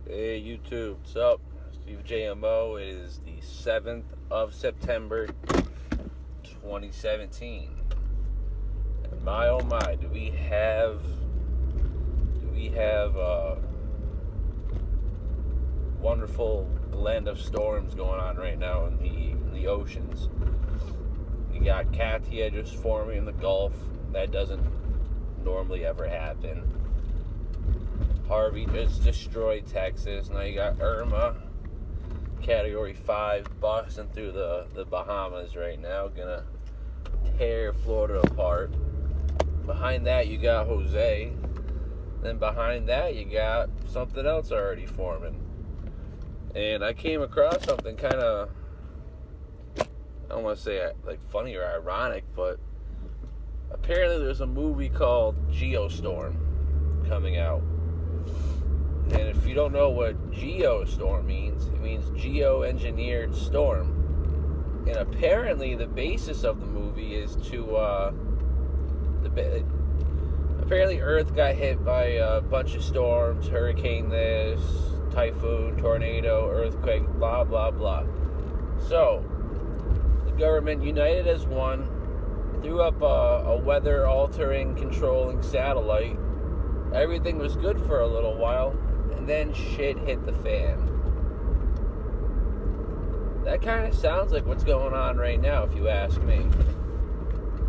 Hey YouTube, what's up? Steve JMO. It is the 7th of September 2017. And my oh my, do we have a wonderful blend of storms going on right now in the oceans. You got Katia just forming in the Gulf. That doesn't normally ever happen. Harvey just destroyed Texas. Now you got Irma, Category 5, busting through the Bahamas right now. Gonna tear Florida apart. Behind that, you got Jose. Then behind that, you got something else already forming. And I came across something kind of, I don't want to say like funny or ironic, but apparently there's a movie called Geo-Storm coming out. And if you don't know what Geo-Storm means, it means geo-engineered storm. And apparently the basis of the movie is to, apparently Earth got hit by a bunch of storms, hurricane this, typhoon, tornado, earthquake, blah, blah, blah. So, the government, united as one, threw up a weather-altering, controlling satellite. Everything was good for a little while. And then shit hit the fan. That kind of sounds like what's going on right now, if you ask me.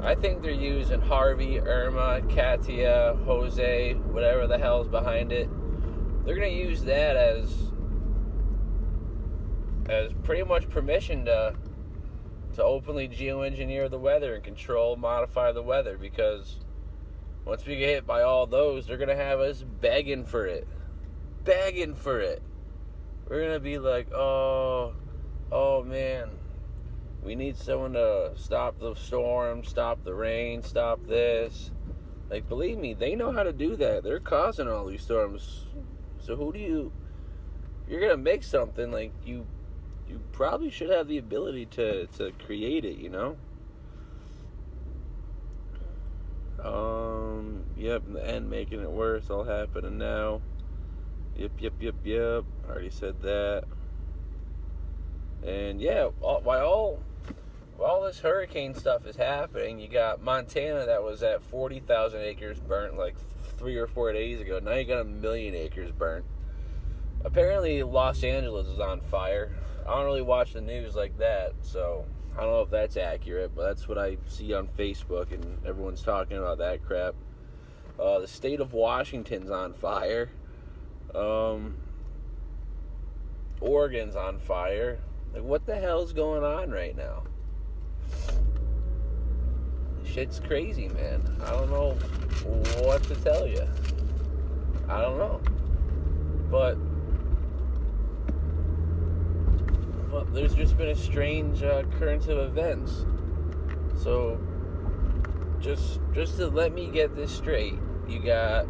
I think they're using Harvey, Irma, Katia, Jose, whatever the hell's behind it. They're going to use that as pretty much permission to openly geoengineer the weather and control, modify the weather, because once we get hit by all those, they're going to have us begging for it. We're gonna be like, oh man, we need someone to stop the storm, stop the rain, stop this. Like, believe me, they know how to do that. They're causing all these storms. So you're gonna make something, like, you probably should have the ability to create it, you know? Yep, in the end, making it worse, all happening now. Yep. Already said that. And yeah, while all this hurricane stuff is happening, you got Montana that was at 40,000 acres burnt like 3 or 4 days ago. Now you got 1 million acres burnt. Apparently Los Angeles is on fire. I don't really watch the news like that, so I don't know if that's accurate, but that's what I see on Facebook, and everyone's talking about that crap. The state of Washington's on fire. Oregon's on fire. Like, what the hell's going on right now? Shit's crazy, man. I don't know what to tell you. I don't know. But there's just been a strange current of events. So, just to let me get this straight, you got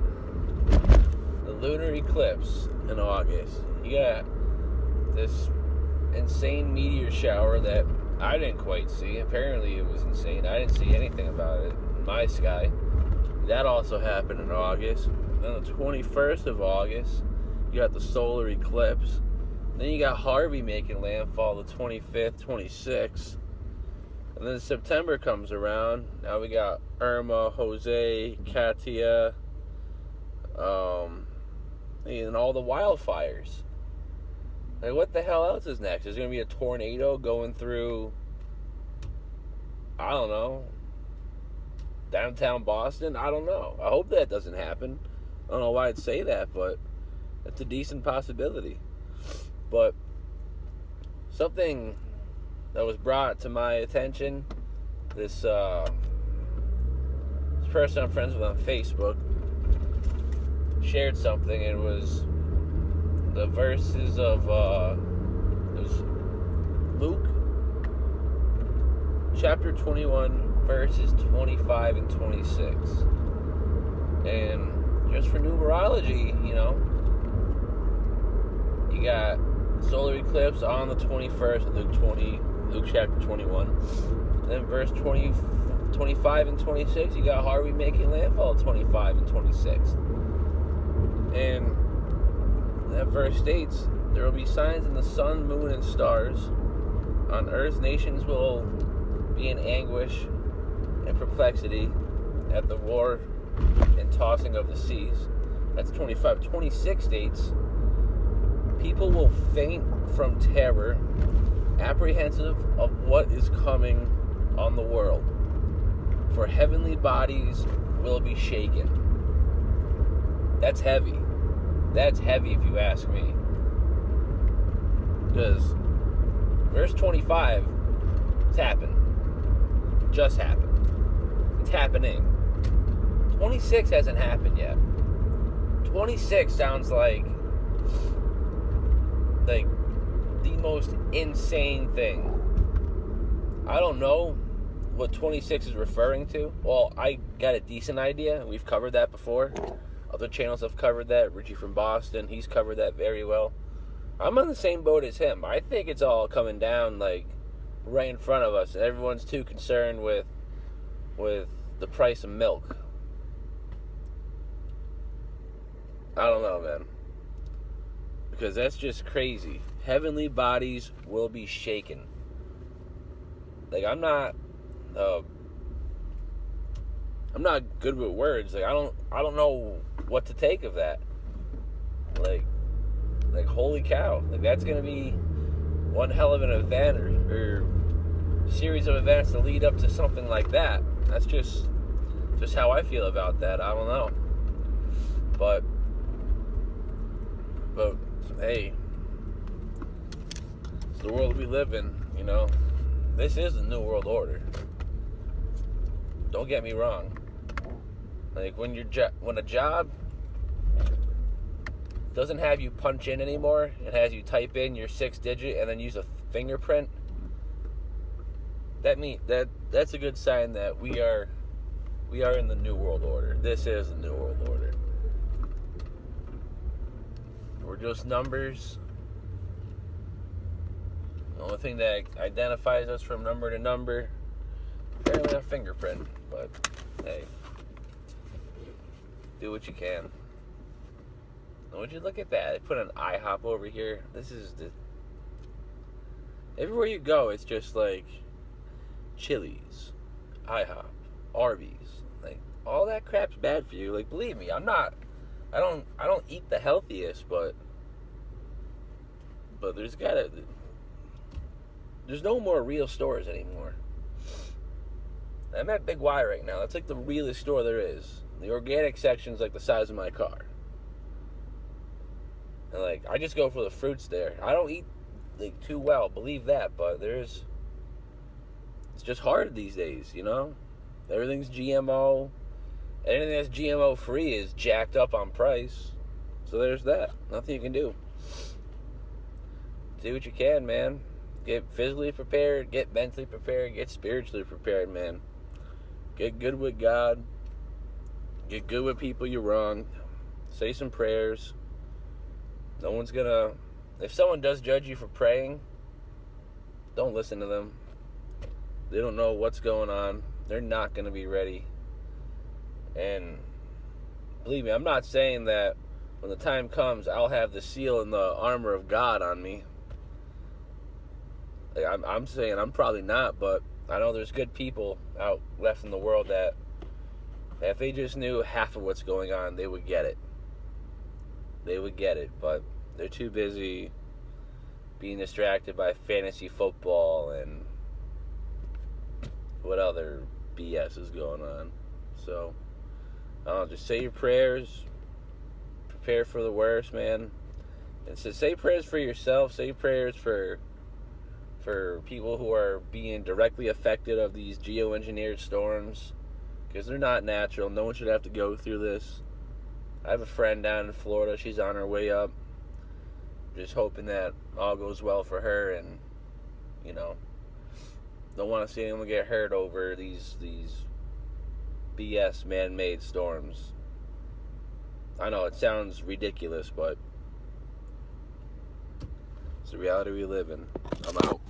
the lunar eclipse in August. You got this insane meteor shower that I didn't quite see. Apparently it was insane. I didn't see anything about it in my sky. That also happened in August. Then the 21st of August, you got the solar eclipse. Then you got Harvey making landfall the 25th, 26th. And then September comes around. Now we got Irma, Jose, Katia, and all the wildfires. Like, what the hell else is next? There's going to be a tornado going through, I don't know, downtown Boston? I don't know. I hope that doesn't happen. I don't know why I'd say that, but it's a decent possibility. But something that was brought to my attention, this person I'm friends with on Facebook shared something. It was the verses of it was Luke chapter 21 verses 25 and 26. And just for numerology, you know, you got solar eclipse on the 21st of Luke chapter 21. Then verse 25 and 26, you got Harvey making landfall at 25 and 26. And that verse states, there will be signs in the sun, moon, and stars. On earth, nations will be in anguish and perplexity at the roar and tossing of the seas. That's 25. 26 states, people will faint from terror, apprehensive of what is coming on the world. For heavenly bodies will be shaken. That's heavy. That's heavy if you ask me. Because verse 25, it's happened. Just happened. It's happening. 26 hasn't happened yet. 26 sounds like the most insane thing. I don't know what 26 is referring to. Well, I got a decent idea. We've covered that before. Other channels have covered that. Richie from Boston, he's covered that very well. I'm on the same boat as him. I think it's all coming down like right in front of us, and everyone's too concerned with the price of milk. I don't know, man. Because that's just crazy. Heavenly bodies will be shaken. Like, I'm not good with words. Like, I don't know what to take of that. Like holy cow. Like, that's gonna be one hell of an event or series of events to lead up to something like that. That's just how I feel about that. I don't know. But hey, it's the world we live in, you know. This is the New World Order. Don't get me wrong. Like, when a job doesn't have you punch in anymore, it has you type in your 6-digit and then use a fingerprint, that's a good sign that we are in the New World Order. This is the New World Order. We're just numbers. The only thing that identifies us from number to number, apparently a fingerprint. But hey, do what you can. And would you look at that? They put an IHOP over here. This is everywhere you go, it's just like Chili's, IHOP, Arby's. Like, all that crap's bad for you. Like, believe me, I don't eat the healthiest, but there's no more real stores anymore. I'm at Big Y right now. That's like the realest store there is. The organic section's like the size of my car. And like, I just go for the fruits there. I don't eat like too well, believe that, but it's just hard these days, you know? Everything's GMO. Anything that's GMO free is jacked up on price. So there's that. Nothing you can do. Do what you can, man. Get physically prepared, get mentally prepared, get spiritually prepared, man. Get good with God. Get good with people you wronged. Say some prayers. No one's gonna... If someone does judge you for praying, don't listen to them. They don't know what's going on. They're not gonna be ready. And believe me, I'm not saying that when the time comes, I'll have the seal and the armor of God on me. Like, I'm saying I'm probably not, but I know there's good people out left in the world that if they just knew half of what's going on, they would get it. They would get it, but they're too busy being distracted by fantasy football and what other BS is going on. So, just say your prayers, prepare for the worst, man. And so say prayers for yourself, say prayers for people who are being directly affected of these geo-engineered storms, because they're not natural. No one should have to go through this. I have a friend down in Florida. She's on her way up. Just hoping that all goes well for her, and, you know, don't want to see anyone get hurt over these BS man-made storms. I know it sounds ridiculous, but it's the reality we live in. I'm out.